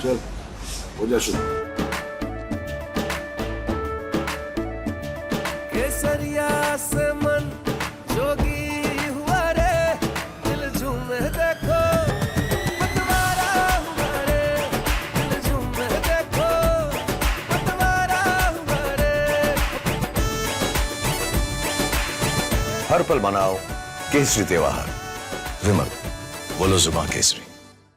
चल हो जा शुरू। केसरिया से मन जोगी हुआ रे, दिल झूमे देखो पतवारा हुआ रे, दिल झूमे देखो पतवारा हुआ रे। हर पल मनाओ केसरी त्योहार। विमल, बोलो जुबान केसरी।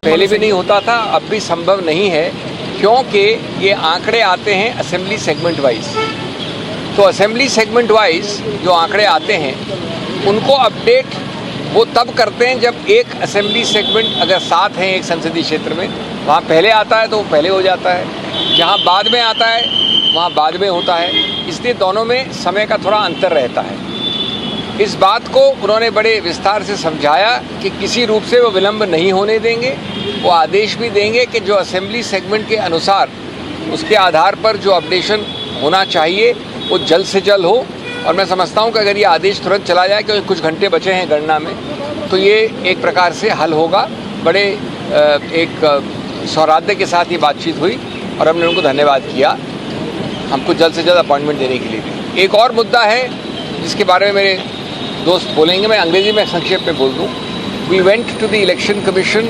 पहले भी नहीं होता था, अब भी संभव नहीं है, क्योंकि ये आंकड़े आते हैं असेंबली सेगमेंट वाइज। तो असेंबली सेगमेंट वाइज जो आंकड़े आते हैं उनको अपडेट वो तब करते हैं जब एक असेंबली सेगमेंट अगर 7 हैं एक संसदीय क्षेत्र में, वहाँ पहले आता है तो वो पहले हो जाता है, जहाँ बाद में आता है वहाँ बाद में होता है, इसलिए दोनों में समय का थोड़ा अंतर रहता है। इस बात को उन्होंने बड़े विस्तार से समझाया कि किसी रूप से वो विलंब नहीं होने देंगे। वो आदेश भी देंगे कि जो असेंबली सेगमेंट के अनुसार उसके आधार पर जो अपडेशन होना चाहिए वो जल्द से जल्द हो। और मैं समझता हूँ कि अगर ये आदेश तुरंत चला जाए, क्योंकि कुछ घंटे बचे हैं गणना में, तो ये एक प्रकार से हल होगा। बड़े एक सौहार्द के साथ ये बातचीत हुई और हमने उनको धन्यवाद किया हमको जल्द से जल्द अपॉइंटमेंट देने के लिए भी। एक और मुद्दा है जिसके बारे में मेरे दोस्त बोलेंगे, मैं अंग्रेजी में संक्षेप में बोल दूँ। We went to the election commission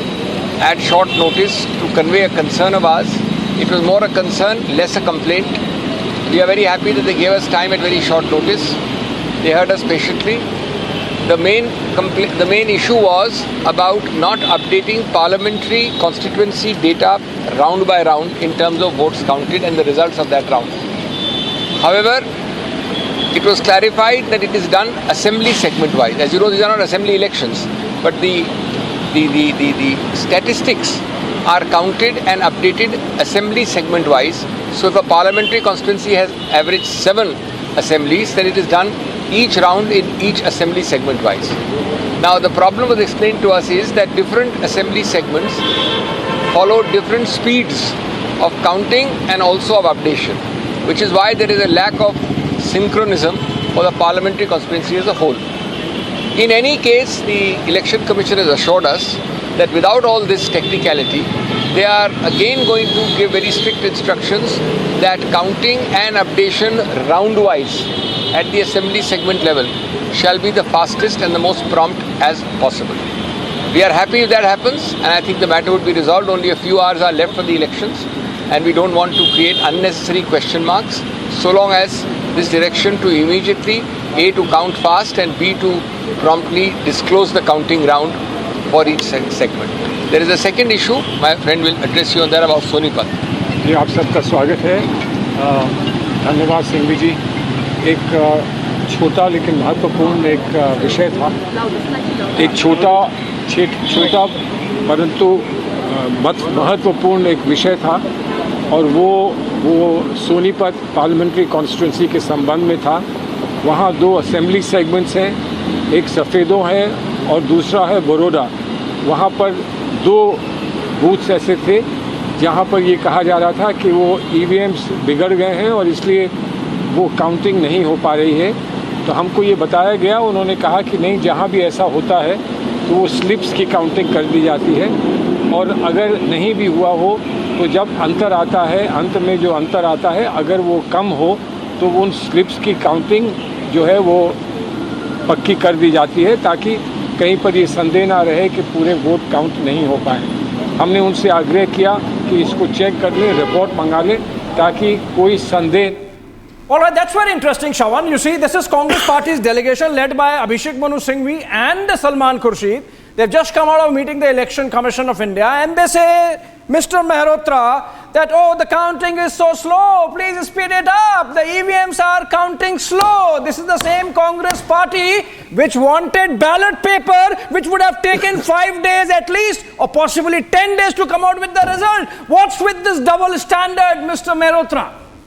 at short notice to convey a concern of ours. It was more a concern, less a complaint. We are very happy that they gave us time at very short notice. They heard us patiently. The main issue was about not updating parliamentary constituency data round by round in terms of votes counted and the results of that round. However, it was clarified that it is done assembly segment wise. As you know, these are not assembly elections, but the statistics are counted and updated assembly segment wise. So if a parliamentary constituency has averaged 7 assemblies, then it is done each round in each assembly segment wise. Now the problem was explained to us is that different assembly segments follow different speeds of counting and also of updation, which is why there is a lack of synchronism for the parliamentary constituency as a whole. In any case, the Election Commission has assured us that without all this technicality, they are again going to give very strict instructions that counting and updation round-wise at the assembly segment level shall be the fastest and the most prompt as possible. We are happy if that happens, and I think the matter would be resolved. Only a few hours are left for the elections, and we don't want to create unnecessary question marks, so long as this direction to immediately A, to count fast, and B, to promptly disclose the counting round for each segment. There is a second issue, my friend will address you on that, about Sonipat. जी, आप सबका स्वागत है। धन्यवाद सिंघवी जी। एक छोटा लेकिन महत्वपूर्ण एक विषय था, एक छोटा परंतु महत्वपूर्ण एक विषय था, और वो सोनीपत पार्लियामेंट्री कॉन्स्टिट्यूंसी के संबंध में था। वहाँ 2 असेंबली सेगमेंट्स हैं, एक सफ़ेदों है और दूसरा है बड़ौदा। वहाँ पर 2 बूथ्स ऐसे थे जहाँ पर ये कहा जा रहा था कि वो EVMs बिगड़ गए हैं और इसलिए वो काउंटिंग नहीं हो पा रही है। तो हमको ये बताया गया, उन्होंने कहा कि नहीं, जहाँ भी ऐसा होता है तो वो स्लिप्स की काउंटिंग कर दी जाती है, और अगर नहीं भी हुआ हो तो जब अंतर आता है, अंत में जो अंतर आता है, अगर वो कम हो तो उन स्लिप्स की काउंटिंग जो है वो पक्की कर दी जाती है, ताकि कहीं पर ये संदेह ना रहे कि पूरे वोट काउंट नहीं हो पाए। हमने उनसे आग्रह किया कि इसको चेक कर लें, रिपोर्ट मंगा लें, ताकि कोई संदेह। All right, that's very interesting, Shawan. You see, this is Congress Party's delegation led by Abhishek Manu Singhvi and Salman Khurshid. They've just come out of meeting the Election Commission of India, and they say, Mr. Mehrotra, that, oh, the counting is so slow, please speed it up. The EVMs are counting slow. This is the same Congress Party which wanted ballot paper which would have taken 5 days at least, or possibly 10 days to come out with the result. What's with this double standard, Mr. Mehrotra?